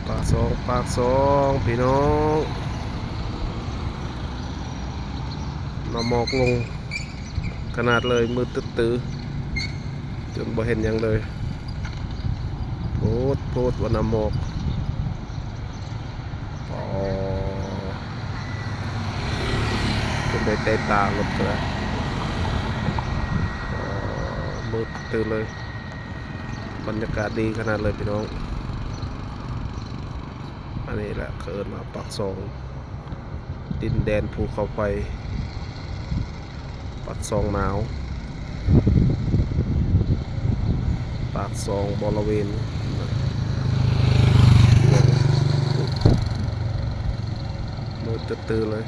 ปากซองพี่น้องน้ำหมอกลงขนาดเลยมืดตื้อจนบ่เห็นยังเลยโพดว่าน้ำหมอกอ๋อจนได้เตะตาหมดเลยมืดตื้อเลยบรรยากาศดีขนาดเลยพี่น้องอันนี้แหละเกิดมาปากซองดินแดนภูเขาไฟปากซองหนาวปากซองบริเวณมืดตื้อเลย